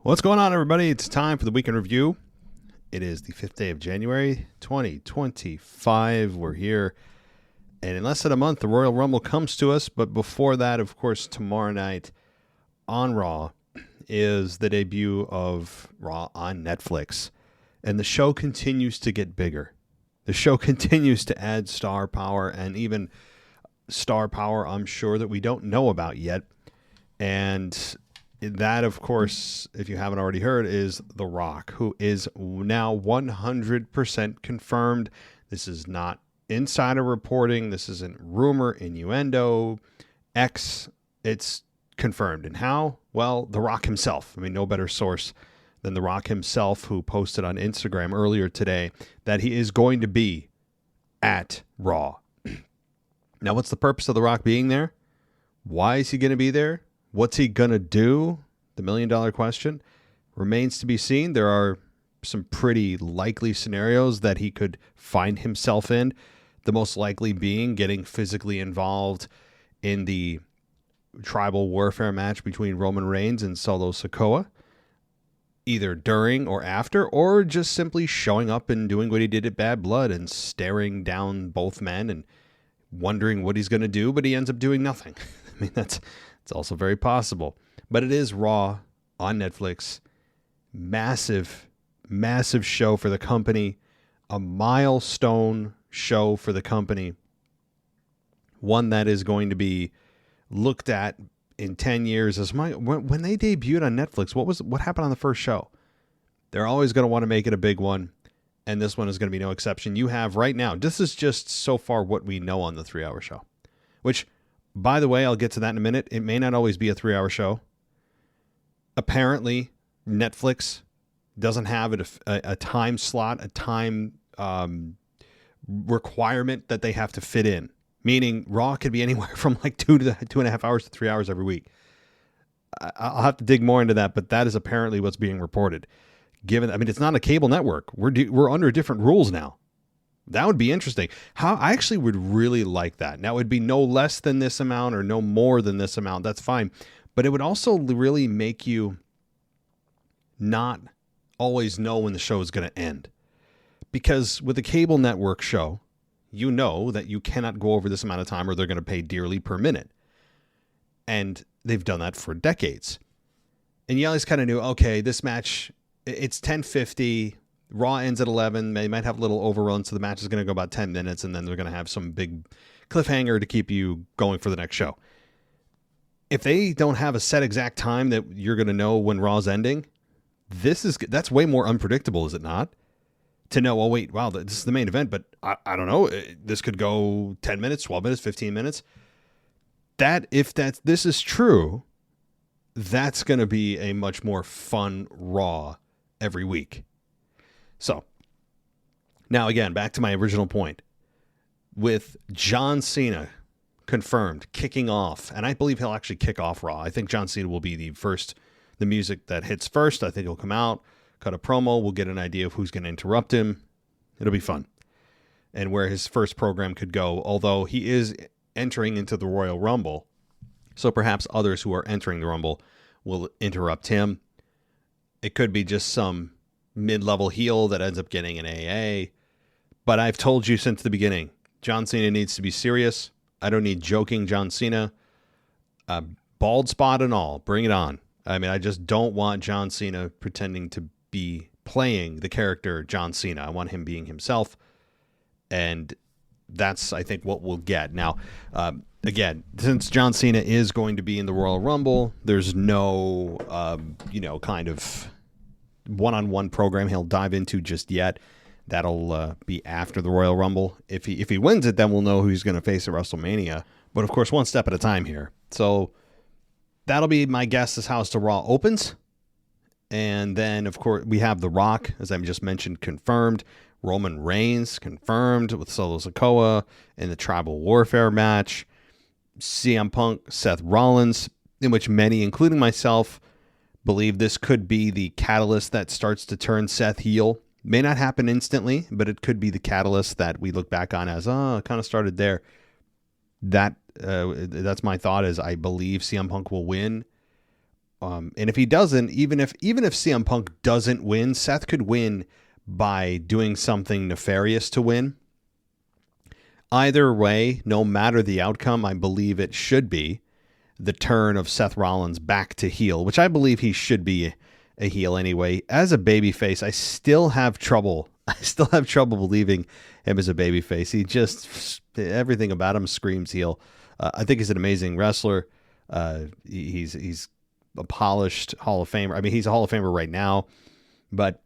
What's going on, everybody? It's time for the weekend review. It is the 5th day of January, 2025. We're here, and in less than a month, the Royal Rumble comes to us. But before that, of course, tomorrow night on Raw is the debut of Raw on Netflix. And the show continues to get bigger. The show continues to add star power, and even star power I'm sure that we don't know about yet. And that, of course, if you haven't already heard, is The Rock, who is now 100% confirmed. This is not insider reporting. This isn't rumor, innuendo, it's confirmed. And how? Well, The Rock himself. I mean, no better source than The Rock himself, who posted on Instagram earlier today that he is going to be at Raw. Now, what's the purpose of The Rock being there? Why is he going to be there? What's he going to do? The million-dollar question remains to be seen. There are some pretty likely scenarios that he could find himself in. The most likely being getting physically involved in the tribal warfare match between Roman Reigns and Solo Sikoa, either during or after, or just simply showing up and doing what he did at Bad Blood and staring down both men and wondering what he's going to do, but he ends up doing nothing. I mean, it's also very possible. But it is Raw on Netflix. Massive, massive show for the company. A milestone show for the company. One that is going to be looked at in 10 years as when they debuted on Netflix. What happened on the first show? They're always going to want to make it a big one, and this one is going to be no exception. You have right now, this is just so far what we know on the 3-hour show, which, by the way, I'll get to that in a minute. It may not always be a 3-hour show. Apparently, Netflix doesn't have a time slot, a time requirement that they have to fit in. Meaning, Raw could be anywhere from like 2.5 hours to 3 hours every week. I'll have to dig more into that, but that is apparently what's being reported. It's not a cable network. We're under different rules now. That would be interesting. I actually would really like that. Now, it would be no less than this amount or no more than this amount. That's fine. But it would also really make you not always know when the show is going to end. Because with a cable network show, you know that you cannot go over this amount of time or they're going to pay dearly per minute. And they've done that for decades. And you always kind of knew, okay, this match, it's 10:50. Raw ends at 11. They might have a little overrun, so the match is going to go about 10 minutes, and then they're going to have some big cliffhanger to keep you going for the next show. If they don't have a set exact time that you're going to know when Raw's ending, that's way more unpredictable, is it not? To know, oh, wait, wow, this is the main event, but I don't know. This could go 10 minutes, 12 minutes, 15 minutes. If this is true, that's going to be a much more fun Raw every week. So, now again, back to my original point. With John Cena confirmed, kicking off, and I believe he'll actually kick off Raw. I think John Cena will be the music that hits first. I think he'll come out, cut a promo. We'll get an idea of who's going to interrupt him. It'll be fun. And where his first program could go, although he is entering into the Royal Rumble, so perhaps others who are entering the Rumble will interrupt him. It could be just some mid-level heel that ends up getting an AA. But I've told you since the beginning, John Cena needs to be serious. I don't need joking John Cena. Bald spot and all. Bring it on. I mean, I just don't want John Cena pretending to be playing the character John Cena. I want him being himself. And that's, I think, what we'll get. Now, again, since John Cena is going to be in the Royal Rumble, there's no, kind of one-on-one program he'll dive into just yet. That'll be after the Royal Rumble. If he wins it, then we'll know who he's going to face at WrestleMania. But of course, one step at a time here. So that'll be my guess as how Raw opens. And then, of course, we have The Rock, as I just mentioned, confirmed. Roman Reigns confirmed with Solo Sikoa in the tribal warfare match. CM Punk, Seth Rollins, in which many, including myself, believe this could be the catalyst that starts to turn Seth heel. May not happen instantly, but it could be the catalyst that we look back on as, it kind of started there. That's my thought, is I believe CM Punk will win. And if he doesn't, even if CM Punk doesn't win, Seth could win by doing something nefarious to win. Either way, no matter the outcome, I believe it should be the turn of Seth Rollins back to heel, which I believe he should be a heel anyway. As a babyface, I still have trouble believing him as a babyface. He just, everything about him screams heel. I think he's an amazing wrestler. He's a polished Hall of Famer. I mean, he's a Hall of Famer right now. But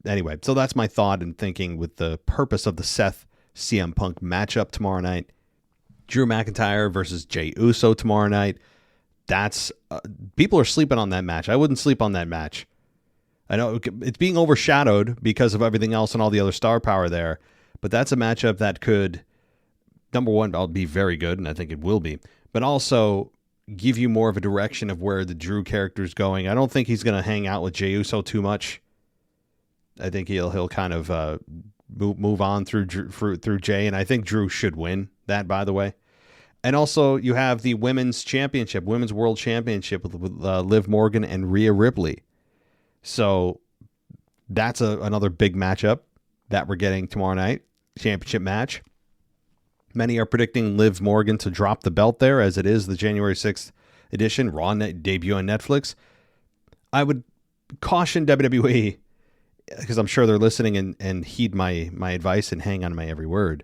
anyway, so that's my thought and thinking with the purpose of the Seth CM Punk matchup tomorrow night. Drew McIntyre versus Jey Uso tomorrow night. That's people are sleeping on that match. I wouldn't sleep on that match. I know it's being overshadowed because of everything else and all the other star power there, but that's a matchup that could, number one, I'll be very good, and I think it will be, but also give you more of a direction of where the Drew character is going. I don't think he's going to hang out with Jey Uso too much. I think he'll kind of move on through Jey, and I think Drew should win that, by the way. And also, you have the Women's World Championship with Liv Morgan and Rhea Ripley. So that's another big matchup that we're getting tomorrow night, championship match. Many are predicting Liv Morgan to drop the belt there, as it is the January 6th edition, Raw debut on Netflix. I would caution WWE, because I'm sure they're listening and heed my advice and hang on my every word,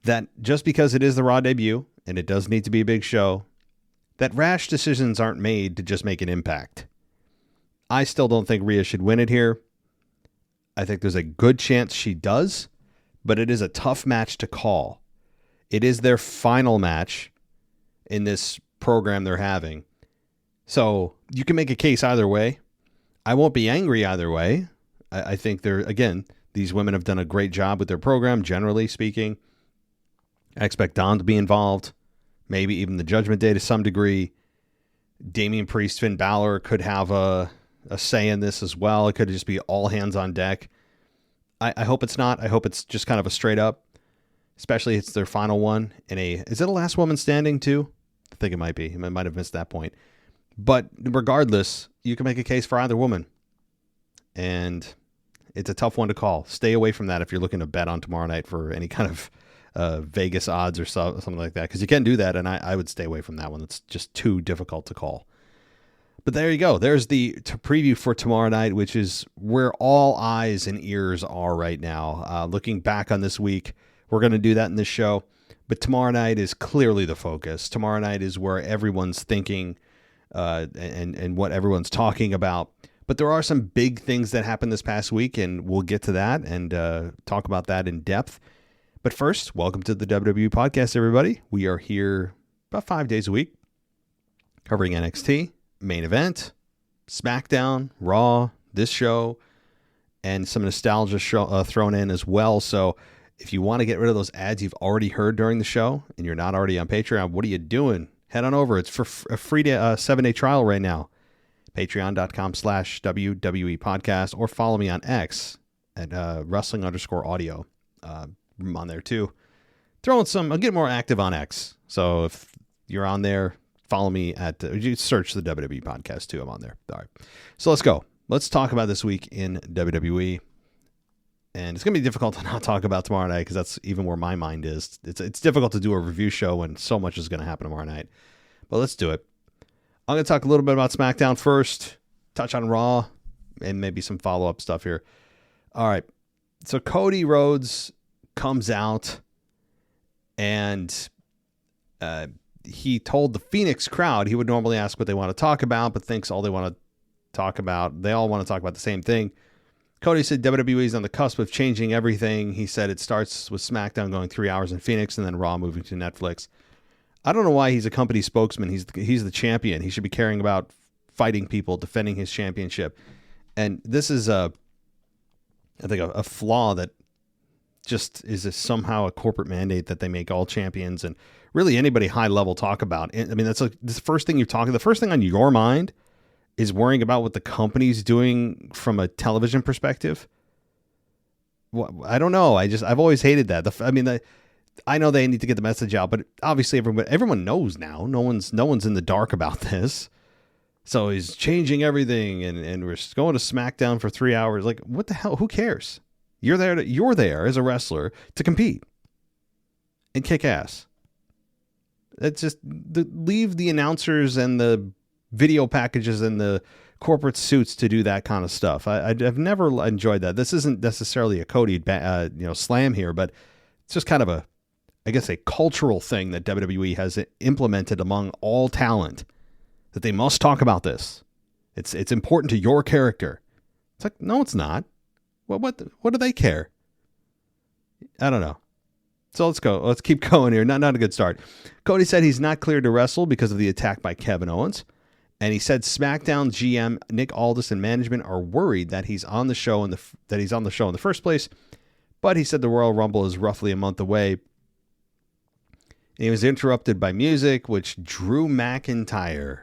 that just because it is the Raw debut, and it does need to be a big show, that rash decisions aren't made to just make an impact. I still don't think Rhea should win it here. I think there's a good chance she does, but it is a tough match to call. It is their final match in this program they're having. So you can make a case either way. I won't be angry either way. I think these women have done a great job with their program, generally speaking. I expect Don to be involved, maybe even the Judgment Day to some degree. Damian Priest, Finn Balor could have a say in this as well. It could just be all hands on deck. I hope it's not. I hope it's just kind of a straight up, especially it's their final one. Is it a last woman standing too? I think it might be. I might have missed that point. But regardless, you can make a case for either woman. And it's a tough one to call. Stay away from that if you're looking to bet on tomorrow night for any kind of Vegas odds or something like that, because you can do that, and I would stay away from that one. It's just too difficult to call. But there you go. There's the preview for tomorrow night, which is where all eyes and ears are right now. Looking back on this week, we're going to do that in this show, but tomorrow night is clearly the focus. Tomorrow night is where everyone's thinking and what everyone's talking about. But there are some big things that happened this past week, and we'll get to that and talk about that in depth. But first, welcome to the WWE Podcast, everybody. We are here about 5 days a week, covering NXT, Main Event, SmackDown, Raw, this show, and some nostalgia thrown in as well. So if you want to get rid of those ads you've already heard during the show and you're not already on Patreon, what are you doing? Head on over. It's for a free 7-day trial right now. Patreon.com/WWE Podcast, or follow me on X at wrestling_audio. I'm on there too. I'll get more active on X. So if you're on there, follow me you search the WWE Podcast too. I'm on there. All right. So let's go. Let's talk about this week in WWE. And it's going to be difficult to not talk about tomorrow night because that's even where my mind is. It's difficult to do a review show when so much is going to happen tomorrow night. But let's do it. I'm going to talk a little bit about SmackDown first, touch on Raw, and maybe some follow-up stuff here. All right. So Cody Rhodes comes out and he told the Phoenix crowd he would normally ask what they want to talk about, but thinks all they want to talk about, they all want to talk about the same thing. Cody said WWE is on the cusp of changing everything. He said it starts with SmackDown going 3 hours in Phoenix and then Raw moving to Netflix. I don't know why he's a company spokesman. He's the champion. He should be caring about fighting people, defending his championship. And this is I think a flaw that just is somehow a corporate mandate that they make all champions and really anybody high level talk about. I mean, that's the first thing the first thing on your mind is worrying about what the company's doing from a television perspective. Well, I don't know. I've always hated that. I know they need to get the message out, but obviously everyone knows now. No one's in the dark about this. So he's changing everything, and we're going to SmackDown for 3 hours. Like, what the hell? Who cares? You're there as a wrestler to compete and kick ass. It's just leave the announcers and the video packages and the corporate suits to do that kind of stuff. I've never enjoyed that. This isn't necessarily a Cody slam here, but it's just kind of a cultural thing that WWE has implemented among all talent, that they must talk about this. It's important to your character. It's like, no, it's not. What do they care? I don't know. So let's go. Let's keep going here. Not a good start. Cody said he's not cleared to wrestle because of the attack by Kevin Owens. And he said SmackDown GM Nick Aldis and management are worried that he's on the show in the first place. But he said the Royal Rumble is roughly a month away. And he was interrupted by music, which Drew McIntyre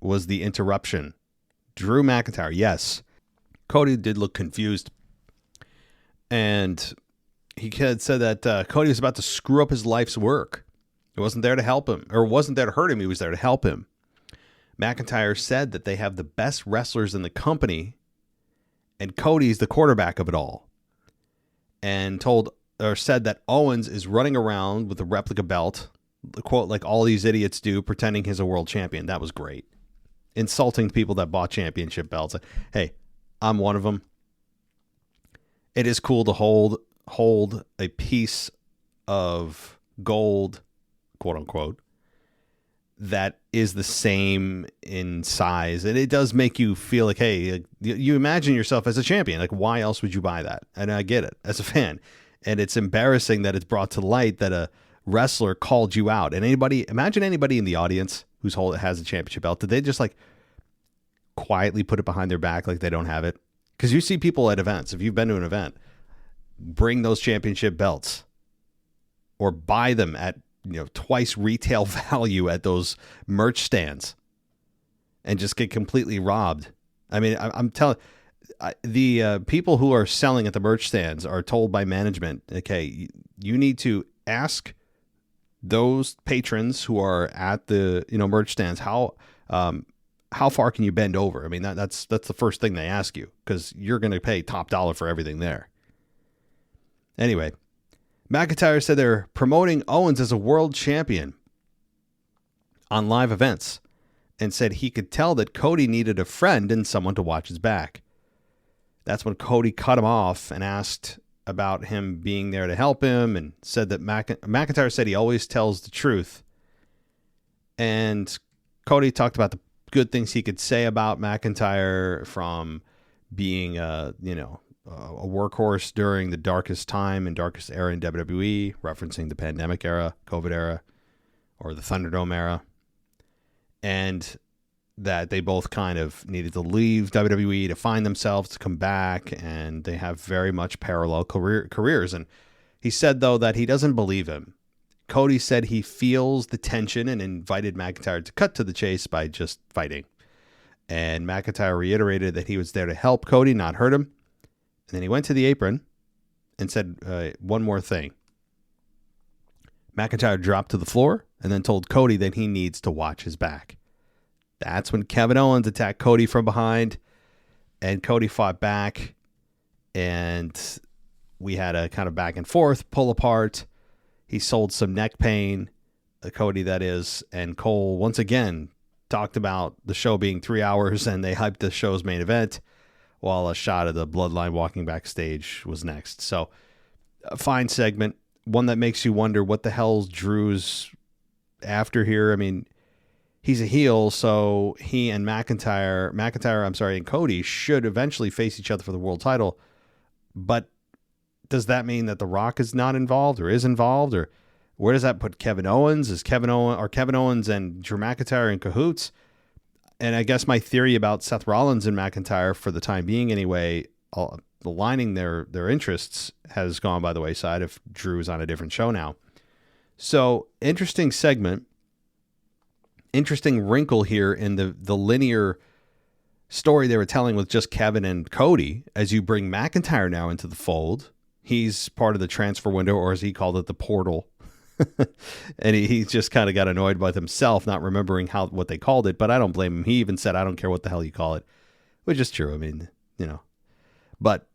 was the interruption. Drew McIntyre, yes. Cody did look confused. And he had said that Cody was about to screw up his life's work. He wasn't there to help him, or wasn't there to hurt him. He was there to help him. McIntyre said that they have the best wrestlers in the company, and Cody's the quarterback of it all. And said that Owens is running around with a replica belt, quote, like all these idiots do, pretending he's a world champion. That was great. Insulting people that bought championship belts. Hey, I'm one of them. It is cool to hold a piece of gold, quote unquote, that is the same in size. And it does make you feel like, hey, you imagine yourself as a champion. Like, why else would you buy that? And I get it as a fan. And it's embarrassing that it's brought to light that a wrestler called you out. And imagine anybody in the audience has a championship belt. Did they just like quietly put it behind their back like they don't have it? Because you see people at events, if you've been to an event, bring those championship belts or buy them at twice retail value at those merch stands and just get completely robbed. I mean, I'm telling the people who are selling at the merch stands are told by management, okay, you need to ask those patrons who are at the merch stands how far can you bend over? I mean, that's the first thing they ask you, because you're going to pay top dollar for everything there. Anyway, McIntyre said they're promoting Owens as a world champion on live events, and said he could tell that Cody needed a friend and someone to watch his back. That's when Cody cut him off and asked about him being there to help him, and said that McIntyre said he always tells the truth. And Cody talked about the good things he could say about McIntyre, from being a workhorse during the darkest time and darkest era in WWE, referencing the pandemic era, COVID era, or the Thunderdome era. And that they both kind of needed to leave WWE to find themselves, to come back, and they have very much parallel careers. And he said, though, that he doesn't believe him. Cody said he feels the tension and invited McIntyre to cut to the chase by just fighting. And McIntyre reiterated that he was there to help Cody, not hurt him. And then he went to the apron and said one more thing. McIntyre dropped to the floor and then told Cody that he needs to watch his back. That's when Kevin Owens attacked Cody from behind, and Cody fought back, and we had a kind of back and forth, pull apart. He sold some neck pain, Cody that is, and Cole once again talked about the show being 3 hours, and they hyped the show's main event, while a shot of the Bloodline walking backstage was next. So, a fine segment, one that makes you wonder what the hell's Drew's after here. I mean, he's a heel, so he and McIntyre, and Cody should eventually face each other for the world title. But does that mean that The Rock is not involved, or is involved, or where does that put Kevin Owens? Is Kevin Owens and Drew McIntyre in cahoots? And I guess my theory about Seth Rollins and McIntyre, for the time being anyway, aligning their interests, has gone by the wayside if Drew's on a different show now. So, interesting segment. Interesting wrinkle here in the linear story they were telling with just Kevin and Cody, as you bring McIntyre now into the fold. He's part of the transfer window, or as he called it, the portal. And he just kind of got annoyed with himself, not remembering what they called it. But I don't blame him. He even said, "I don't care what the hell you call it," which is true. I mean, but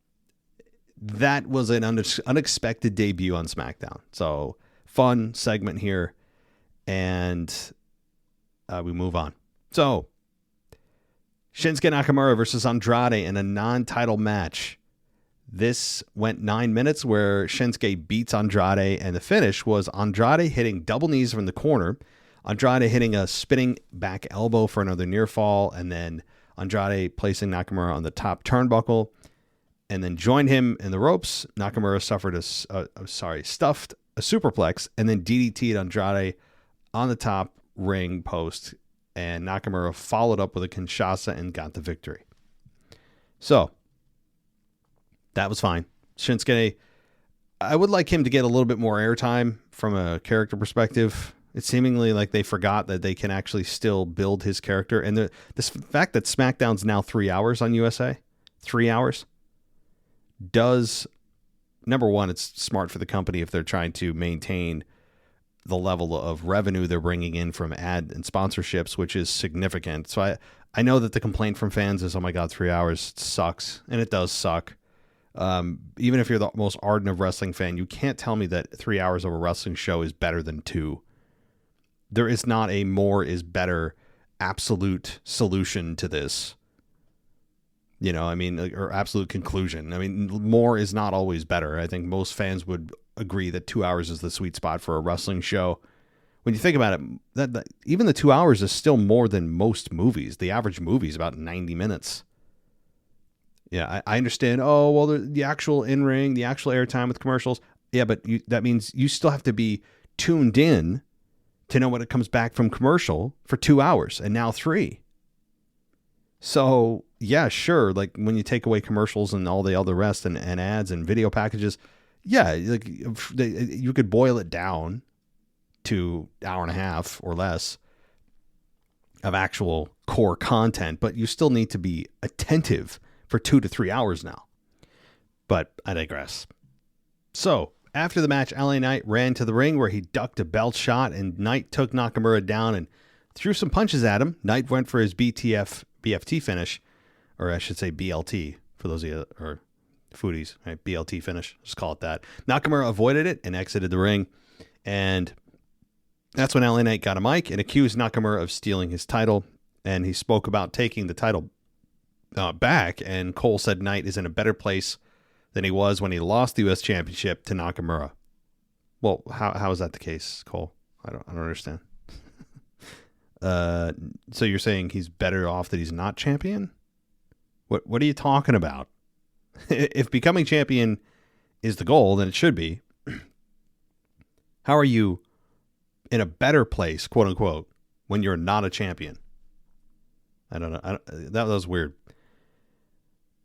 that was an unexpected debut on SmackDown. So fun segment here, and we move on. So Shinsuke Nakamura versus Andrade in a non-title match. This went 9 minutes, where Shinsuke beats Andrade, and the finish was Andrade hitting double knees from the corner, Andrade hitting a spinning back elbow for another near fall, and then Andrade placing Nakamura on the top turnbuckle, and then joined him in the ropes. Nakamura suffered stuffed a superplex, and then DDT'd Andrade on the top ring post, and Nakamura followed up with a Kinshasa and got the victory. So that was fine. Shinsuke, I would like him to get a little bit more airtime from a character perspective. It's seemingly like they forgot that they can actually still build his character. And this fact that SmackDown's now 3 hours on USA, 3 hours, does, number one, it's smart for the company if they're trying to maintain the level of revenue they're bringing in from ad and sponsorships, which is significant. So I know that the complaint from fans is, oh my God, 3 hours sucks. And it does suck. Even if you're the most ardent of wrestling fan, you can't tell me that 3 hours of a wrestling show is better than 2. There is not a more is better absolute solution to this. Or absolute conclusion. I mean, more is not always better. I think most fans would agree that 2 hours is the sweet spot for a wrestling show. When you think about it, that even the 2 hours is still more than most movies. The average movie is about 90 minutes. Yeah, I understand. Oh, well, the actual in-ring, the actual airtime with commercials. Yeah, but that means you still have to be tuned in to know when it comes back from commercial for 2 hours, and now 3. So, yeah, sure. Like when you take away commercials and all the other rest and ads and video packages, yeah, like you could boil it down to an hour and a half or less of actual core content, but you still need to be attentive for 2 to 3 hours now. But I digress. So after the match, LA Knight ran to the ring where he ducked a belt shot, and Knight took Nakamura down and threw some punches at him. Knight went for his BFT finish, or I should say BLT for those of you that are foodies, right? BLT finish, just call it that. Nakamura avoided it and exited the ring. And that's when LA Knight got a mic and accused Nakamura of stealing his title. And he spoke about taking the title back, and Cole said Knight is in a better place than he was when he lost the U.S. Championship to Nakamura. Well, how is that the case, Cole? I don't understand. So you're saying he's better off that he's not champion? What are you talking about? If becoming champion is the goal, then it should be. How are you in a better place, quote unquote, when you're not a champion? I don't know. That was weird.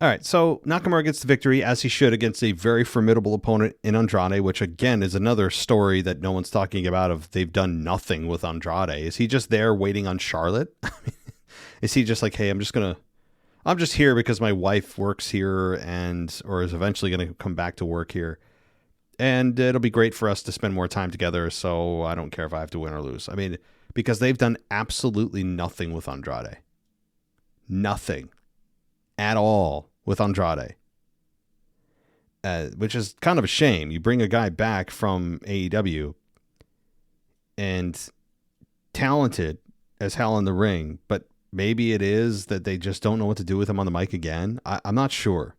All right, so Nakamura gets the victory, as he should, against a very formidable opponent in Andrade, which, again, is another story that no one's talking about of they've done nothing with Andrade. Is he just there waiting on Charlotte? Is he just like, hey, I'm just here because my wife works here or is eventually going to come back to work here, and it'll be great for us to spend more time together, so I don't care if I have to win or lose. I mean, because they've done absolutely nothing with Andrade. Nothing at all with Andrade, which is kind of a shame. You bring a guy back from AEW and talented as hell in the ring, but maybe it is that they just don't know what to do with him on the mic again. I'm not sure.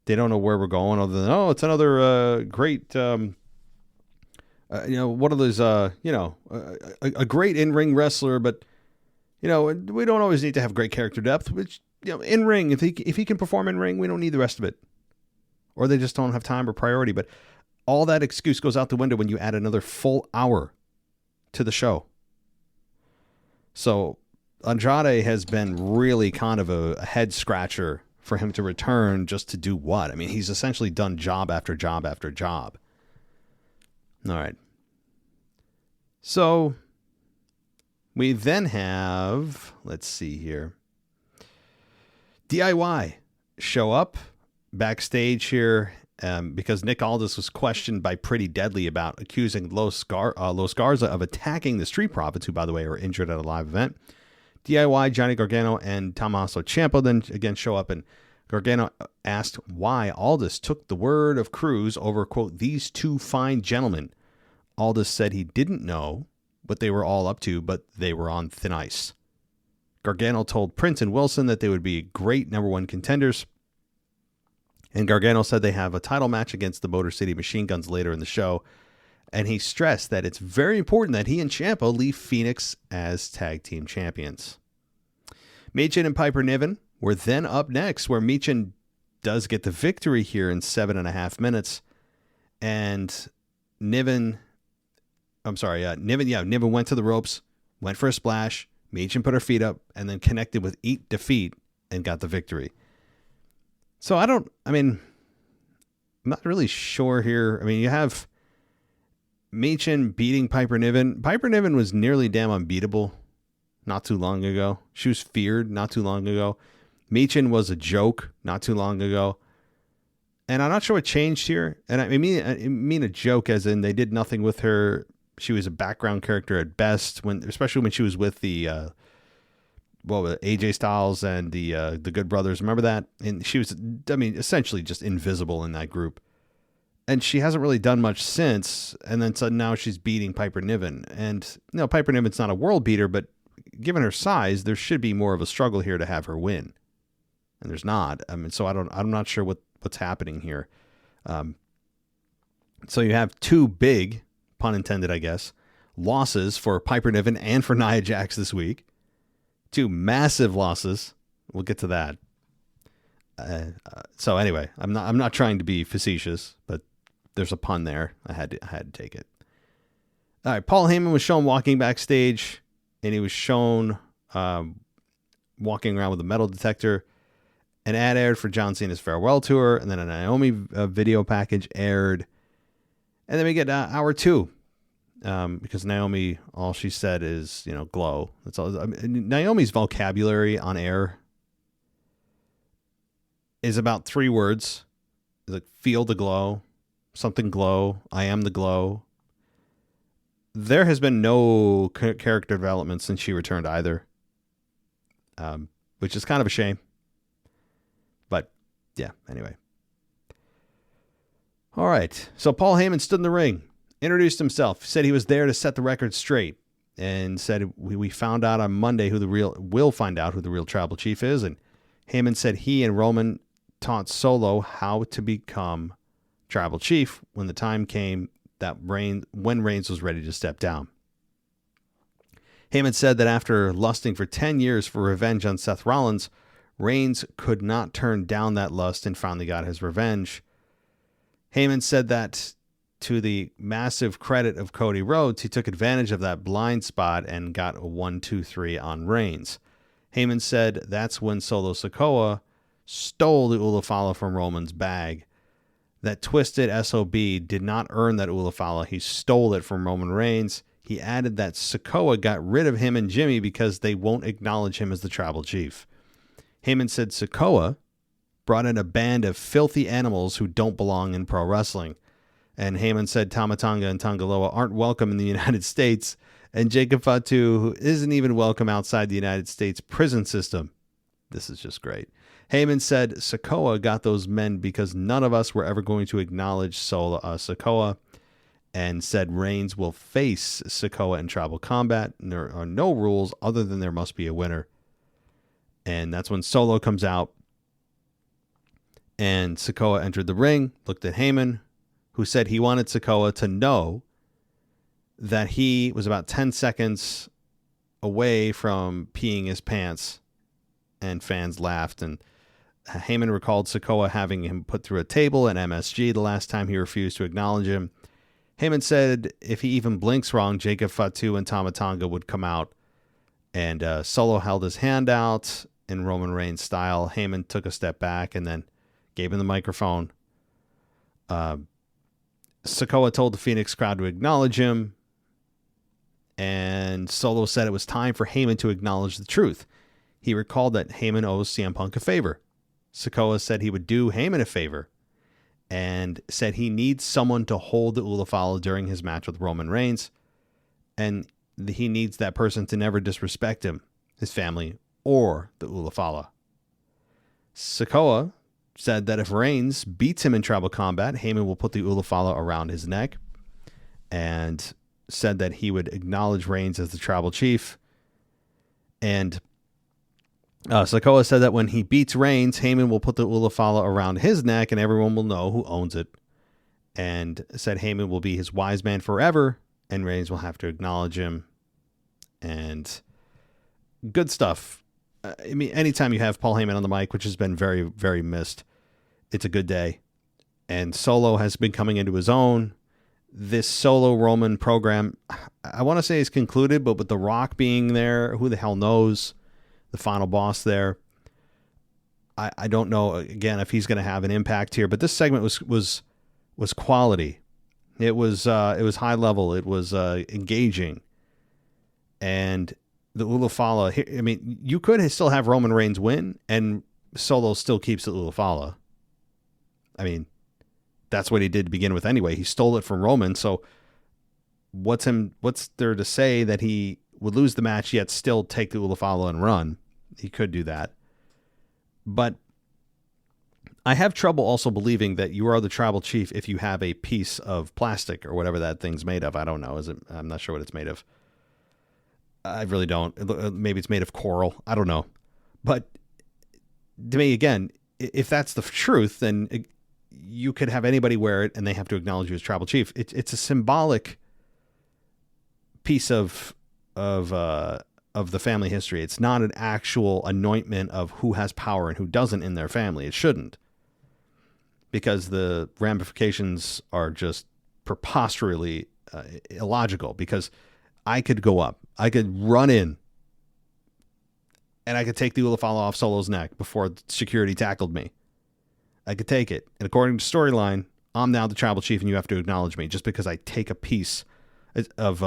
They don't know where we're going other than, it's another great, one of those, a great in-ring wrestler, but, we don't always need to have great character depth, which, in ring, if he can perform in ring, we don't need the rest of it. Or they just don't have time or priority. But all that excuse goes out the window when you add another full hour to the show. So Andrade has been really kind of a head scratcher for him to return just to do what? I mean, he's essentially done job after job after job. All right. So we then have, let's see here, DIY show up backstage here, because Nick Aldis was questioned by Pretty Deadly about accusing Los Garza of attacking the Street Profits, who, by the way, were injured at a live event. DIY, Johnny Gargano, and Tommaso Ciampa then again show up, and Gargano asked why Aldis took the word of Cruz over, quote, these two fine gentlemen. Aldis said he didn't know what they were all up to, but they were on thin ice. Gargano told Prince and Wilson that they would be great number one contenders, and Gargano said they have a title match against the Motor City Machine Guns later in the show, and he stressed that it's very important that he and Ciampa leave Phoenix as tag team champions. Michin and Piper Niven were then up next, where Michin does get the victory here in 7.5 minutes, and Niven went to the ropes, went for a splash, Michin put her feet up, and then connected with Eat Defeat and got the victory. So I'm not really sure here. I mean, you have Michin beating Piper Niven. Piper Niven was nearly damn unbeatable not too long ago. She was feared not too long ago. Michin was a joke not too long ago. And I'm not sure what changed here. And I mean a joke as in they did nothing with her. She was a background character at best, especially when she was with the AJ Styles and the Good Brothers. Remember that? And she was, essentially just invisible in that group. And she hasn't really done much since. And then so now she's beating Piper Niven. And Piper Niven's not a world beater, but given her size, there should be more of a struggle here to have her win. And there's not. So I'm not sure what's happening here. So you have two big, pun intended, I guess, losses for Piper Niven and for Nia Jax this week. Two massive losses. We'll get to that. So anyway, I'm not trying to be facetious, but there's a pun there. I had to take it. All right, Paul Heyman was shown walking backstage, and he was shown walking around with a metal detector. An ad aired for John Cena's farewell tour, and then a Naomi video package aired. And then we get hour 2. Because Naomi, all she said is, glow. That's all. Naomi's vocabulary on air is about 3 words. It's like, feel the glow, something glow, I am the glow. There has been no character development since she returned either, which is kind of a shame. But yeah, anyway. All right. So Paul Heyman stood in the ring, introduced himself, said he was there to set the record straight, and said we found out on Monday we'll find out who the real tribal chief is. And Heyman said he and Roman taught Solo how to become tribal chief when the time came when Reigns was ready to step down. Heyman said that after lusting for 10 years for revenge on Seth Rollins, Reigns could not turn down that lust and finally got his revenge. Heyman said that to the massive credit of Cody Rhodes, he took advantage of that blind spot and got a 1-2-3 on Reigns. Heyman said that's when Solo Sikoa stole the Ulafala from Roman's bag. That twisted SOB did not earn that Ulafala. He stole it from Roman Reigns. He added that Sikoa got rid of him and Jimmy because they won't acknowledge him as the tribal chief. Heyman said Sikoa brought in a band of filthy animals who don't belong in pro wrestling. And Heyman said Tama Tonga and Tongaloa aren't welcome in the United States, and Jacob Fatu, who isn't even welcome outside the United States prison system. This is just great. Heyman said Sikoa got those men because none of us were ever going to acknowledge Sikoa, and said Reigns will face Sikoa in tribal combat. And there are no rules other than there must be a winner. And that's when Solo comes out, and Sikoa entered the ring, looked at Heyman, who said he wanted Sikoa to know that he was about 10 seconds away from peeing his pants, and fans laughed. And Heyman recalled Sikoa having him put through a table at MSG the last time he refused to acknowledge him. Heyman said if he even blinks wrong, Jacob Fatu and Tama Tonga would come out. And Solo held his hand out in Roman Reigns style. Heyman took a step back and then gave him the microphone. Sikoa told the Phoenix crowd to acknowledge him. And Solo said it was time for Heyman to acknowledge the truth. He recalled that Heyman owes CM Punk a favor. Sikoa said he would do Heyman a favor. and said he needs someone to hold the Ulafala during his match with Roman Reigns, and he needs that person to never disrespect him, his family, or the Ulafala. Sikoa said that if Reigns beats him in tribal combat, Heyman will put the Ulafala around his neck, and said that he would acknowledge Reigns as the tribal chief. And Sikoa said that when he beats Reigns, Heyman will put the Ulafala around his neck and everyone will know who owns it. And said Heyman will be his wise man forever and Reigns will have to acknowledge him. And good stuff. I mean, anytime you have Paul Heyman on the mic, which has been very, very missed, it's a good day. And Solo has been coming into his own. This Solo Roman program, I want to say is concluded, but with The Rock being there, who the hell knows? The final boss there. I don't know, again, if he's going to have an impact here, but this segment was quality. It was high level. It was engaging. And the Ulafala, I mean, you could still have Roman Reigns win and Solo still keeps the Ulafala. I mean, that's what he did to begin with anyway. He stole it from Roman. So what's there to say that he would lose the match yet still take the Ulafala and run? He could do that. But I have trouble also believing that you are the tribal chief if you have a piece of plastic or whatever that thing's made of. I don't know. I'm not sure what it's made of. I really don't. Maybe it's made of coral. I don't know. But to me, again, if that's the truth, then you could have anybody wear it and they have to acknowledge you as tribal chief. It's a symbolic piece of the family history. It's not an actual anointment of who has power and who doesn't in their family. It shouldn't, because the ramifications are just preposterously illogical. Because I could go up, I could run in, and I could take the Ulafala off Solo's neck before security tackled me. I could take it, and according to storyline, I'm now the tribal chief, and you have to acknowledge me just because I take a piece of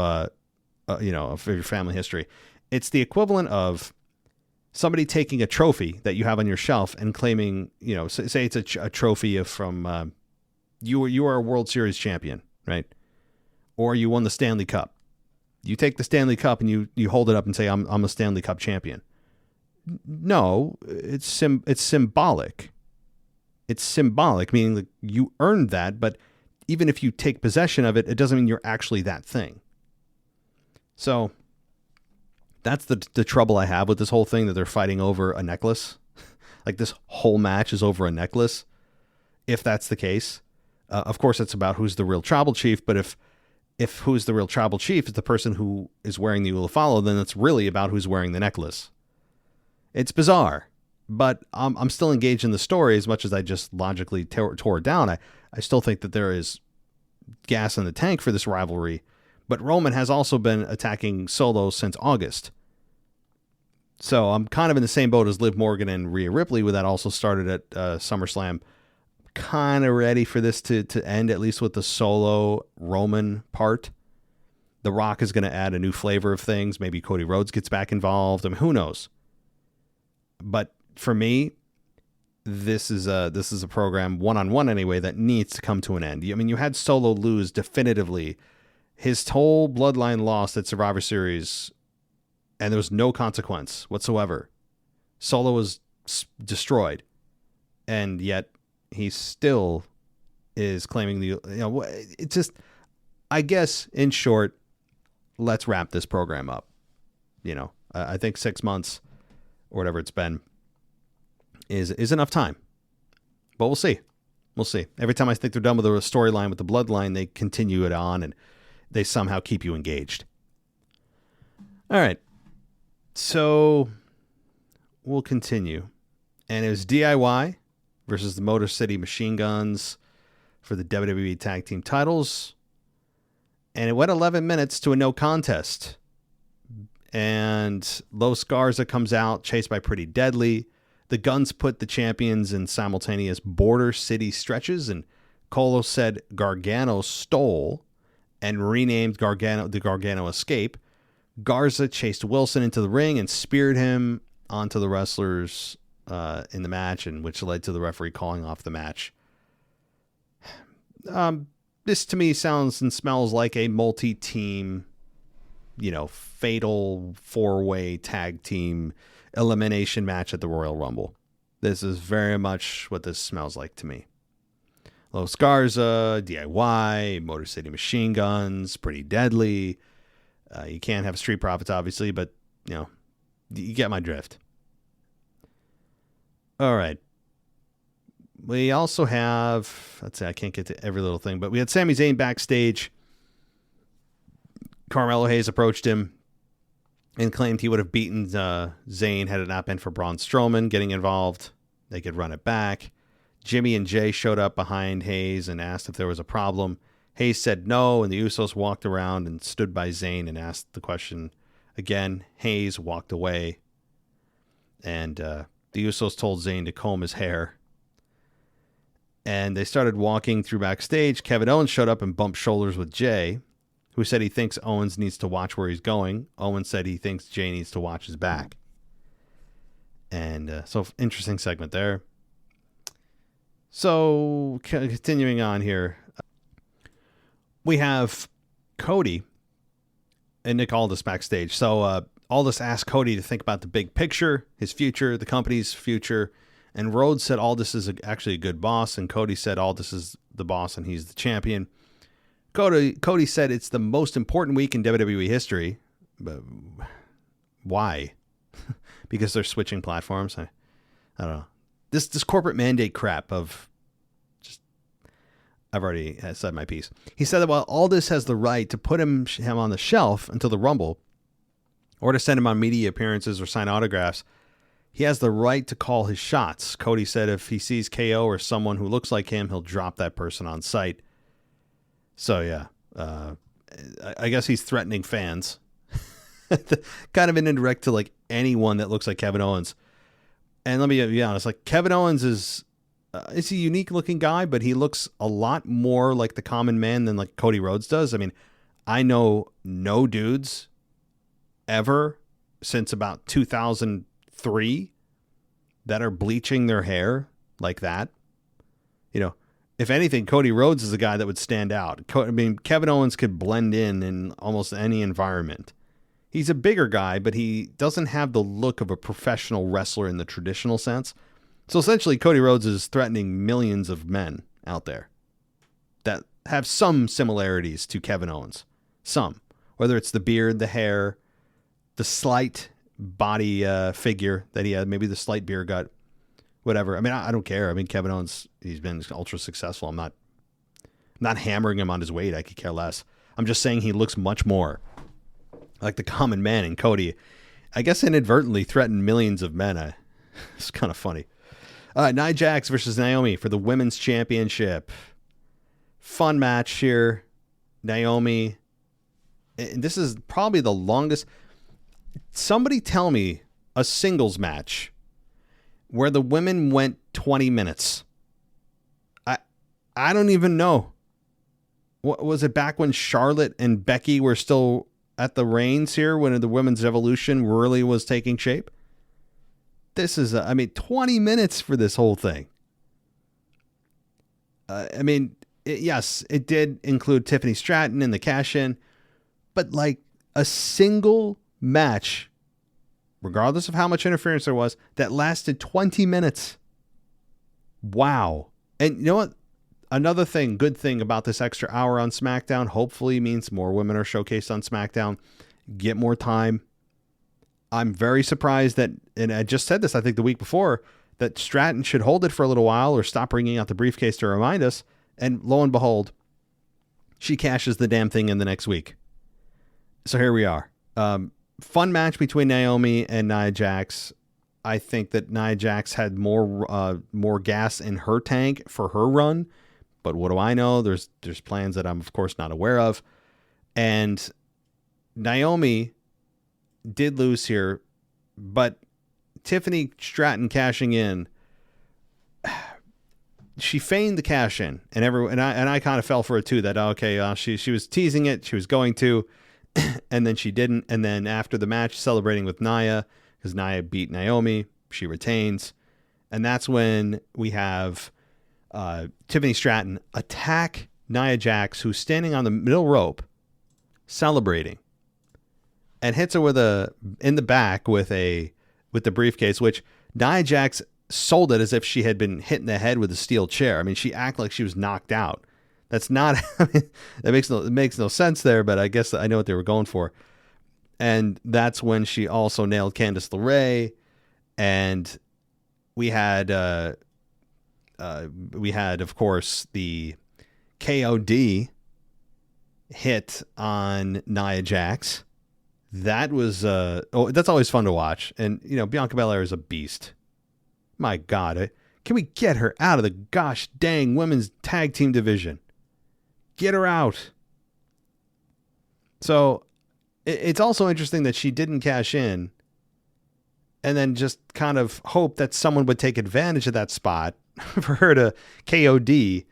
your family history. It's the equivalent of somebody taking a trophy that you have on your shelf and claiming, say it's a trophy from you are a World Series champion, right? Or you won the Stanley Cup. You take the Stanley Cup and you hold it up and say, I'm a Stanley Cup champion. No, it's symbolic. It's symbolic, meaning that you earned that, but even if you take possession of it, it doesn't mean you're actually that thing. So that's the trouble I have with this whole thing, that they're fighting over a necklace. Like, this whole match is over a necklace. If that's the case, of course, it's about who's the real tribal chief. But if who's the real tribal chief is the person who is wearing the Ulafala, then it's really about who's wearing the necklace. It's bizarre, but I'm still engaged in the story as much as I just logically tore it down. I still think that there is gas in the tank for this rivalry. But Roman has also been attacking Solo since August. So I'm kind of in the same boat as Liv Morgan and Rhea Ripley, where that also started at SummerSlam. Kind of ready for this to end, at least with the Solo Roman part. The Rock is going to add a new flavor of things. Maybe Cody Rhodes gets back involved. I mean, who knows? But for me, this is a program, one-on-one anyway, that needs to come to an end. I mean, you had Solo lose definitively. His whole bloodline lost at Survivor Series, and there was no consequence whatsoever. Solo was destroyed, and yet he still is claiming it's just, I guess, in short, let's wrap this program up. I think 6 months or whatever it's been is enough time, but we'll see. We'll see. Every time I think they're done with the storyline with the bloodline, they continue it on and they somehow keep you engaged. All right. So we'll continue. And it was DIY versus the Motor City Machine Guns for the WWE Tag Team titles. And it went 11 minutes to a no contest. And Los Garza comes out, chased by Pretty Deadly. The Guns put the champions in simultaneous Border City stretches. And Colo said Gargano stole and renamed Gargano the Gargano Escape. Garza chased Wilson into the ring and speared him onto the wrestlers in the match, and which led to the referee calling off the match. This to me sounds and smells like a multi-team, fatal 4-way tag team elimination match at the Royal Rumble. This is very much what this smells like to me. Los Garza, DIY, Motor City Machine Guns, Pretty Deadly. You can't have Street Profits, obviously, but, you get my drift. All right. We also have, let's see, I can't get to every little thing, but we had Sami Zayn backstage. Carmelo Hayes approached him and claimed he would have beaten Zayn had it not been for Braun Strowman getting involved. They could run it back. Jimmy and Jay showed up behind Hayes and asked if there was a problem. Hayes said no, and the Usos walked around and stood by Zayn and asked the question again. Hayes walked away, and the Usos told Zayn to comb his hair. And they started walking through backstage. Kevin Owens showed up and bumped shoulders with Jay, who said he thinks Owens needs to watch where he's going. Owens said he thinks Jay needs to watch his back. And so interesting segment there. So continuing on here, we have Cody and Nick Aldis backstage. So Aldis asked Cody to think about the big picture, his future, the company's future. And Rhodes said Aldis is actually a good boss. And Cody said Aldis is the boss and he's the champion. Cody said it's the most important week in WWE history. But why? Because they're switching platforms. I don't know. This corporate mandate crap of just, I've already said my piece. He said that while Aldis has the right to put him on the shelf until the Rumble, or to send him on media appearances or sign autographs, he has the right to call his shots. Cody said if he sees KO or someone who looks like him, he'll drop that person on sight. So yeah, I guess he's threatening fans. Kind of an indirect to like anyone that looks like Kevin Owens. And let me be honest, like Kevin Owens is a unique looking guy, but he looks a lot more like the common man than like Cody Rhodes does. I mean, I know no dudes ever since about 2003 that are bleaching their hair like that. If anything, Cody Rhodes is a guy that would stand out. Kevin Owens could blend in almost any environment. He's a bigger guy, but he doesn't have the look of a professional wrestler in the traditional sense. So essentially, Cody Rhodes is threatening millions of men out there that have some similarities to Kevin Owens. Some. Whether it's the beard, the hair, the slight body figure that he had, maybe the slight beer gut, whatever. I mean, I don't care. I mean, Kevin Owens, he's been ultra successful. I'm not hammering him on his weight. I could care less. I'm just saying he looks much more like the common man, and Cody, I guess, inadvertently threatened millions of men. It's kind of funny. Nia Jax versus Naomi for the women's championship. Fun match here. Naomi, and this is probably the longest. Somebody tell me a singles match where the women went 20 minutes. I don't even know. What was it, back when Charlotte and Becky were still at the reins here, when the women's evolution really was taking shape? This is, 20 minutes for this whole thing. Yes, it did include Tiffany Stratton in the cash-in, but like a single match, regardless of how much interference there was, that lasted 20 minutes. Wow. And you know what? Another thing, good thing about this extra hour on SmackDown, hopefully means more women are showcased on SmackDown, get more time. I'm very surprised that, and I just said this, I think the week before, that Stratton should hold it for a little while or stop bringing out the briefcase to remind us. And lo and behold, she cashes the damn thing in the next week. So here we are. Fun match between Naomi and Nia Jax. I think that Nia Jax had more gas in her tank for her run. But what do I know? There's plans that I'm, of course, not aware of. And Naomi did lose here, but Tiffany Stratton cashing in, she feigned the cash in, and I kind of fell for it too. That okay, she was teasing it, she was going to, and then she didn't. And then after the match, celebrating with Nia because Nia beat Naomi, she retains, and that's when we have Tiffany Stratton attack Nia Jax, who's standing on the middle rope, celebrating, and hits her in the back with the briefcase, which Nia Jax sold it as if she had been hit in the head with a steel chair. I mean, she acted like she was knocked out. That's not, I mean, it makes no sense there, but I guess I know what they were going for. And that's when she also nailed Candice LeRae. And we had, of course, the KOD hit on Nia Jax. That was, that's always fun to watch. And, Bianca Belair is a beast. My God, can we get her out of the gosh dang women's tag team division? Get her out. So it's also interesting that she didn't cash in and then just kind of hope that someone would take advantage of that spot for her to KOD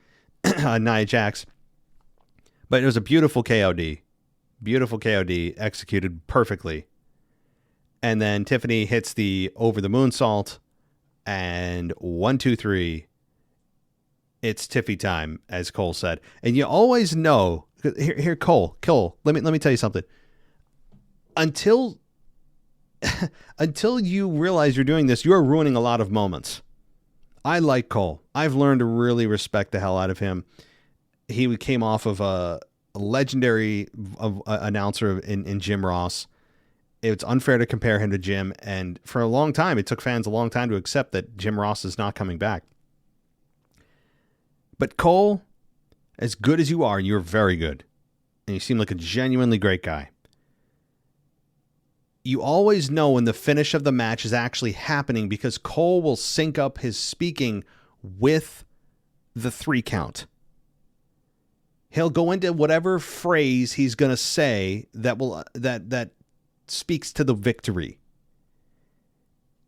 Nia Jax. But it was a beautiful KOD. Beautiful KOD, executed perfectly. And then Tiffany hits the over the moonsault. And 1, 2, 3, it's Tiffy time, as Cole said. And you always know, here, Cole, let me tell you something. Until you realize you're doing this, you're ruining a lot of moments. I like Cole. I've learned to really respect the hell out of him. He came off of a legendary announcer in Jim Ross. It's unfair to compare him to Jim. And for a long time, it took fans a long time to accept that Jim Ross is not coming back. But Cole, as good as you are, and you're very good, and you seem like a genuinely great guy, you always know when the finish of the match is actually happening because Cole will sync up his speaking with the 3 count. He'll go into whatever phrase he's going to say that speaks to the victory.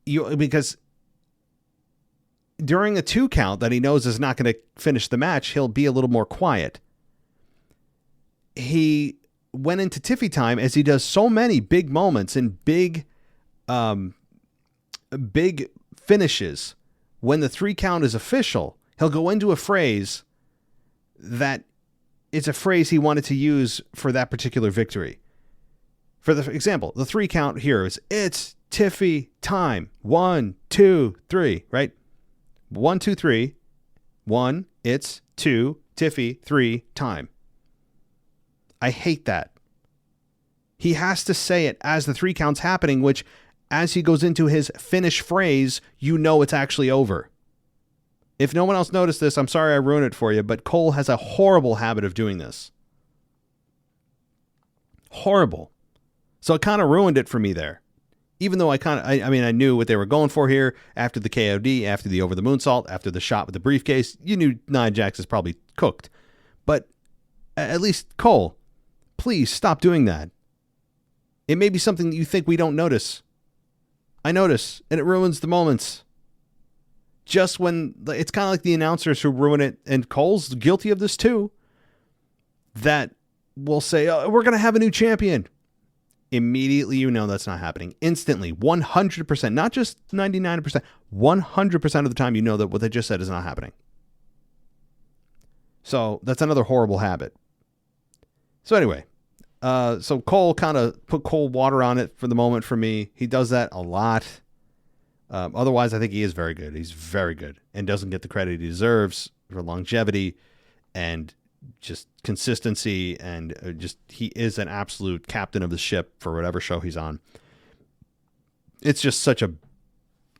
Because during a 2 count that he knows is not going to finish the match, he'll be a little more quiet. He went into Tiffy time, as he does so many big moments and big finishes. When the 3 count is official, he'll go into a phrase that is a phrase he wanted to use for that particular victory. For the example, the 3 count here is, it's Tiffy time. 1, 2, 3, right? 1, 2, 3. 1, it's 2, Tiffy, 3, time. I hate that. He has to say it as the 3 count's happening, which as he goes into his finish phrase, it's actually over. If no one else noticed this, I'm sorry I ruined it for you, but Cole has a horrible habit of doing this. Horrible. So it kind of ruined it for me there. Even though I knew what they were going for here after the KOD, after the over the moonsault, after the shot with the briefcase, you knew Nia Jax is probably cooked. But at least, Cole, please stop doing that. It may be something that you think we don't notice. I notice, and it ruins the moments. Just when, it's kind of like the announcers who ruin it, and Cole's guilty of this too, that will say, oh, we're going to have a new champion. Immediately, that's not happening. Instantly, 100%, not just 99%, 100% of the time, that what they just said is not happening. So that's another horrible habit. So anyway, so Cole kind of put cold water on it for the moment for me. He does that a lot. Otherwise, I think he is very good. He's very good and doesn't get the credit he deserves for longevity and just consistency, and he is an absolute captain of the ship for whatever show he's on. It's just such a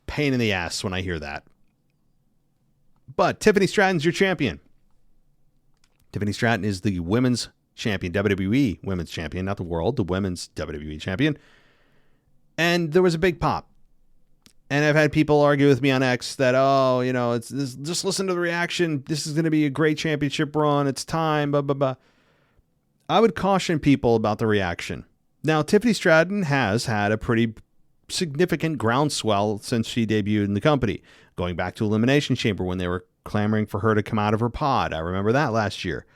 pain in the ass when I hear that. But Tiffany Stratton's your champion. Tiffany Stratton is the women's champion, WWE women's champion, not the world, the women's WWE champion. And there was a big pop. And I've had people argue with me on X that, it's just listen to the reaction. This is going to be a great championship run. It's time, blah, blah, blah. I would caution people about the reaction. Now, Tiffany Stratton has had a pretty significant groundswell since she debuted in the company, going back to Elimination Chamber when they were clamoring for her to come out of her pod. I remember that last year.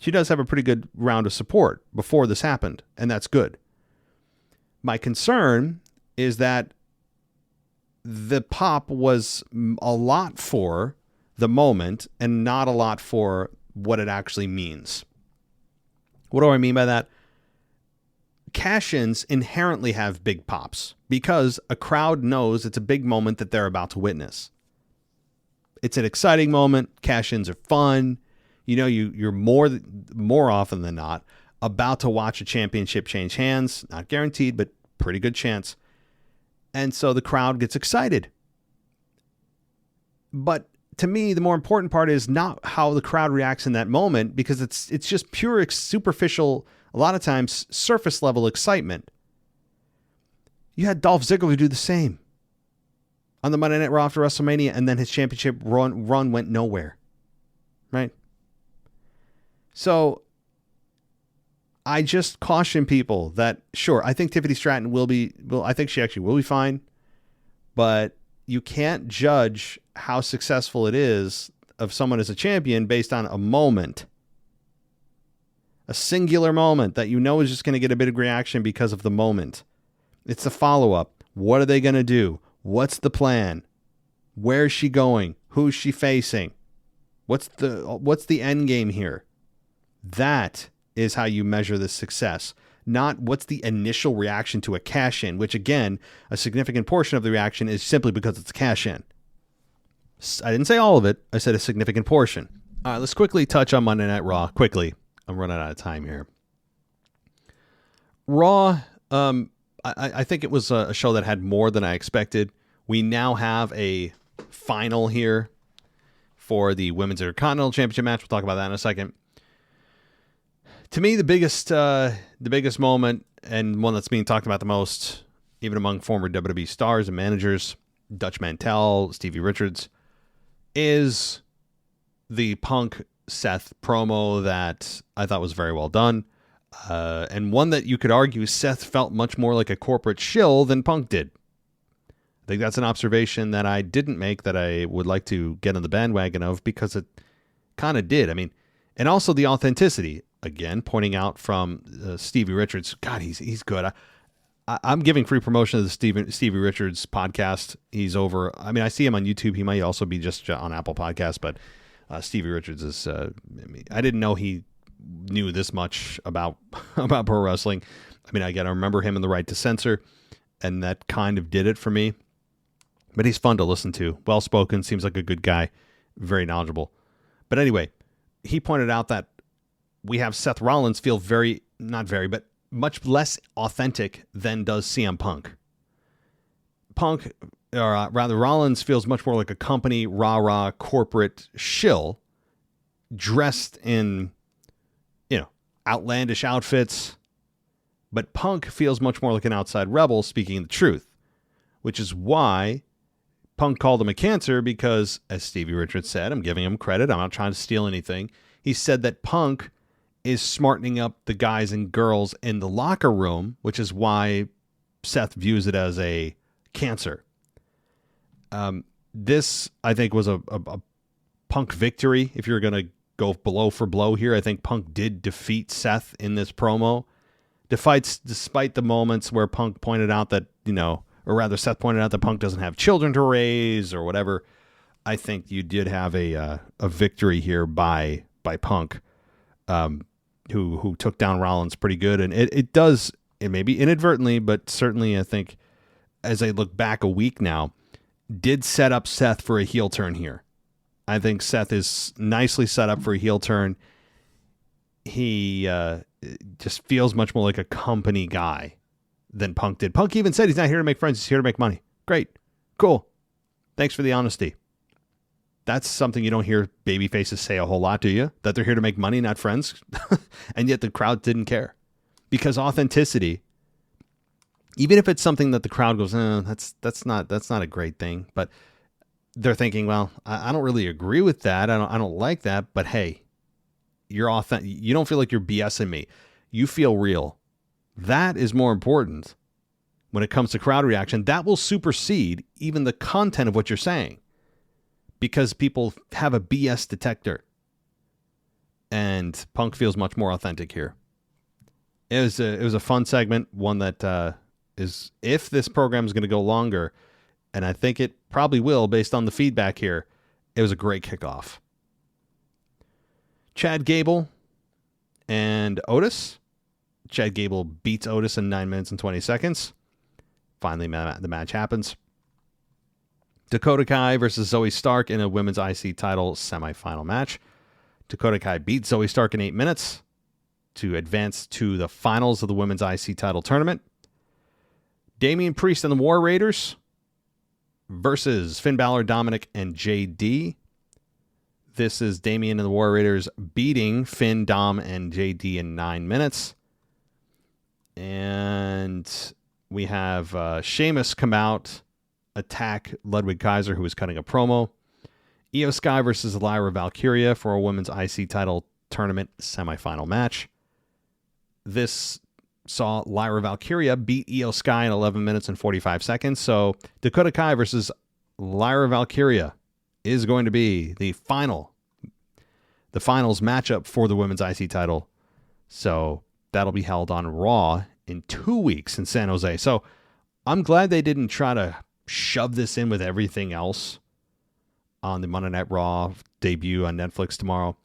She does have a pretty good round of support before this happened, and that's good. My concern is that the pop was a lot for the moment and not a lot for what it actually means. What do I mean by that? Cash-ins inherently have big pops because a crowd knows it's a big moment that they're about to witness. It's an exciting moment. Cash-ins are fun. You know, you're more often than not about to watch a championship change hands. Not guaranteed, but pretty good chance. And so the crowd gets excited. But to me, the more important part is not how the crowd reacts in that moment, because it's just pure superficial, a lot of times surface level excitement. You had Dolph Ziggler do the same on the Monday Night Raw after WrestleMania, and then his championship run went nowhere. Right? So I just caution people that, sure, I think Tiffany Stratton I think she actually will be fine, but you can't judge how successful it is of someone as a champion based on a moment. A singular moment that you know is just going to get a bit of reaction because of the moment. It's the follow-up. What are they going to do? What's the plan? Where's she going? Who's she facing? What's the end game here? That is how you measure the success. Not what's the initial reaction to a cash-in, which, again, a significant portion of the reaction is simply because it's a cash-in. I didn't say all of it. I said a significant portion. All right, let's quickly touch on Monday Night Raw. Quickly. I'm running out of time here. Raw, I think it was a show that had more than I expected. We now have a final here for the Women's Intercontinental Championship match. We'll talk about that in a second. To me, the biggest moment, and one that's being talked about the most, even among former WWE stars and managers, Dutch Mantel, Stevie Richards, is the Punk Seth promo that I thought was very well done, and one that you could argue Seth felt much more like a corporate shill than Punk did. I think that's an observation that I didn't make that I would like to get on the bandwagon of, because it kind of did. I mean, and also the authenticity. Again, pointing out from Stevie Richards. God, he's good. I'm giving free promotion of the Stevie Richards podcast. He's over. I mean, I see him on YouTube. He might also be just on Apple Podcasts, but Stevie Richards is. I didn't know he knew this much about pro wrestling. I mean, I remember him in The Right to Censor, and that kind of did it for me. But he's fun to listen to. Well spoken. Seems like a good guy. Very knowledgeable. But anyway, he pointed out that we have Seth Rollins feel but much less authentic than does CM Punk. Rollins feels much more like a company, rah-rah, corporate shill, dressed in, outlandish outfits. But Punk feels much more like an outside rebel speaking the truth, which is why Punk called him a cancer, because, as Stevie Richards said, I'm giving him credit, I'm not trying to steal anything, he said that Punk is smartening up the guys and girls in the locker room, which is why Seth views it as a cancer. This, I think, was a Punk victory. If you're going to go blow for blow here, I think Punk did defeat Seth in this promo. Despite the moments where Punk pointed out that, Seth pointed out that Punk doesn't have children to raise or whatever, I think you did have a victory here by Punk. Who took down Rollins pretty good. And it may be inadvertently, but certainly I think as I look back a week now, did set up Seth for a heel turn here. I think Seth is nicely set up for a heel turn. He just feels much more like a company guy than Punk did. Punk even said he's not here to make friends, he's here to make money. Great. Cool. Thanks for the honesty. That's something you don't hear baby faces say a whole lot, do you? That they're here to make money, not friends. And yet the crowd didn't care. Because authenticity, even if it's something that the crowd goes, that's not a great thing. But they're thinking, well, I don't really agree with that. I don't like that. But hey, you're authentic. You don't feel like you're BSing me. You feel real. That is more important when it comes to crowd reaction. That will supersede even the content of what you're saying, because people have a BS detector. And Punk feels much more authentic here. It was a fun segment, one that is, if this program is going to go longer, and I think it probably will based on the feedback here, it was a great kickoff. Chad Gable and Otis. Chad Gable beats Otis in 9 minutes and 20 seconds. Finally, the match happens. Dakota Kai versus Zoe Stark in a women's IC title semifinal match. Dakota Kai beats Zoe Stark in 8 minutes to advance to the finals of the women's IC title tournament. Damian Priest and the War Raiders versus Finn Balor, Dominic, and JD. This is Damian and the War Raiders beating Finn, Dom, and JD in 9 minutes. And we have Sheamus come out, attack Ludwig Kaiser, who was cutting a promo. Io Sky versus Lyra Valkyria for a women's IC title tournament semifinal match. This saw Lyra Valkyria beat Io Sky in 11 minutes and 45 seconds. So Dakota Kai versus Lyra Valkyria is going to be the finals matchup for the women's IC title. So that'll be held on Raw in 2 weeks in San Jose. So I'm glad they didn't try to shove this in with everything else on the Monday Night Raw debut on Netflix tomorrow.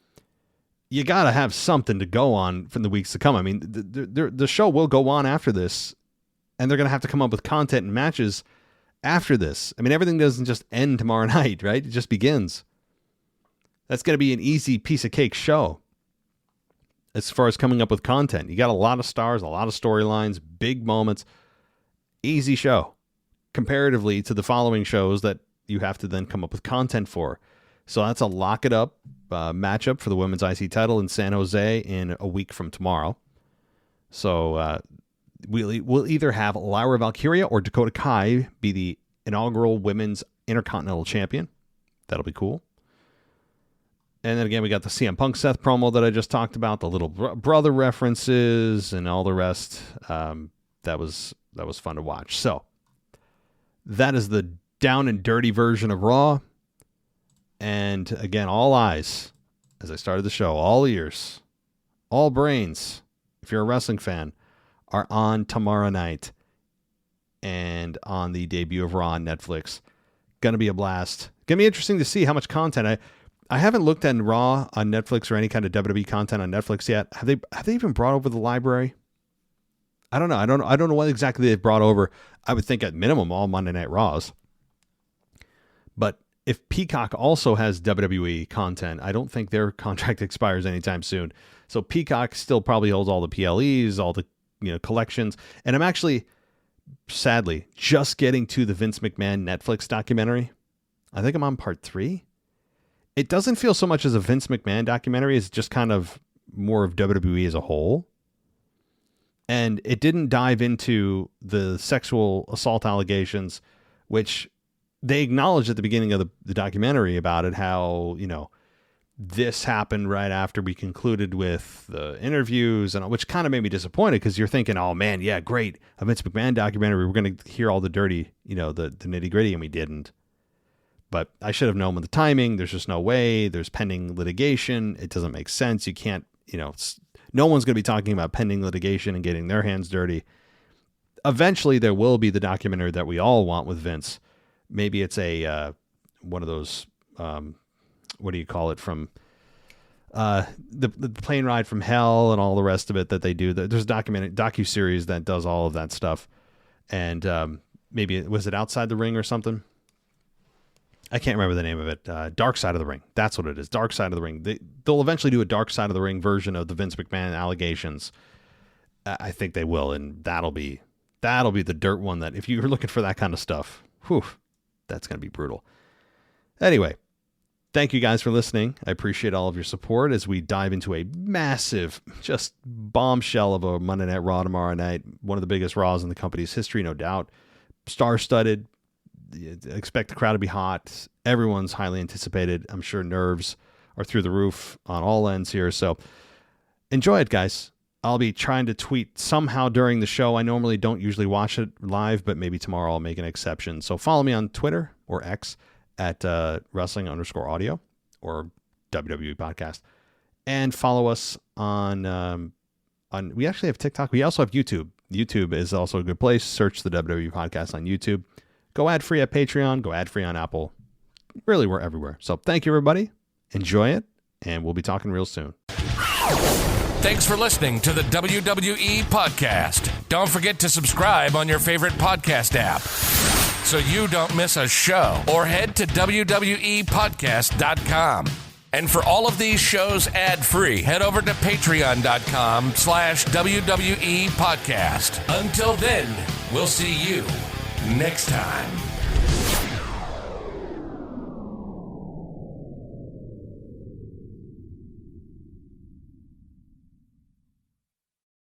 You got to have something to go on from the weeks to come. I mean, the show will go on after this, and they're going to have to come up with content and matches after this. I mean, everything doesn't just end tomorrow night, right? It just begins. That's going to be an easy piece of cake show as far as coming up with content. You got a lot of stars, a lot of storylines, big moments. Easy show comparatively to the following shows that you have to then come up with content for. So that's a lock it up matchup for the women's IC title in San Jose in a week from tomorrow. So we'll either have Lyra Valkyria or Dakota Kai be the inaugural women's Intercontinental Champion. That'll be cool. And then again, we got the CM Punk Seth promo that I just talked about, the little brother references and all the rest. That was fun to watch. So that is the down and dirty version of Raw. And again, all eyes, as I started the show, all ears, all brains, if you're a wrestling fan, are on tomorrow night and on the debut of Raw on Netflix. Going to be a blast. Going to be interesting to see how much content. I haven't looked at Raw on Netflix or any kind of WWE content on Netflix yet. Have they even brought over the library? I don't know. I don't know what exactly they've brought over. I would think at minimum all Monday Night Raws. But if Peacock also has WWE content, I don't think their contract expires anytime soon. So Peacock still probably holds all the PLEs, all the collections. And I'm actually, sadly, just getting to the Vince McMahon Netflix documentary. I think I'm on part 3. It doesn't feel so much as a Vince McMahon documentary. It's just kind of more of WWE as a whole. And it didn't dive into the sexual assault allegations, which they acknowledged at the beginning of the documentary about it, how, this happened right after we concluded with the interviews, and which kind of made me disappointed because you're thinking, oh man, yeah, great. A Vince McMahon documentary. We're going to hear all the dirty, the nitty gritty, and we didn't. But I should have known with the timing. There's just no way. There's pending litigation. It doesn't make sense. You can't, no one's going to be talking about pending litigation and getting their hands dirty. Eventually, there will be the documentary that we all want with Vince. Maybe it's one of those, what do you call it, from the plane ride from hell and all the rest of it that they do. There's a docuseries that does all of that stuff. And maybe, was it Outside the Ring or something? I can't remember the name of it. Dark Side of the Ring. That's what it is. Dark Side of the Ring. They'll eventually do a Dark Side of the Ring version of the Vince McMahon allegations. I think they will, and that'll be the dirt one. That if you're looking for that kind of stuff, that's going to be brutal. Anyway, thank you guys for listening. I appreciate all of your support as we dive into a massive, just bombshell of a Monday Night Raw tomorrow night. One of the biggest Raws in the company's history, no doubt. Star-studded. Expect the crowd to be hot. Everyone's highly anticipated. I'm sure nerves are through the roof on all ends here. So enjoy it, guys. I'll be trying to tweet somehow during the show. I normally don't usually watch it live, but maybe tomorrow I'll make an exception. So follow me on Twitter or X at wrestling_audio or WWE podcast. And follow us on we actually have TikTok. We also have YouTube. YouTube is also a good place. Search the WWE podcast on YouTube. Go ad-free at Patreon. Go ad-free on Apple. Really, we're everywhere. So thank you, everybody. Enjoy it, and we'll be talking real soon. Thanks for listening to the WWE Podcast. Don't forget to subscribe on your favorite podcast app so you don't miss a show, or head to WWEpodcast.com. And for all of these shows ad-free, head over to patreon.com/WWE Podcast. Until then, we'll see you next time.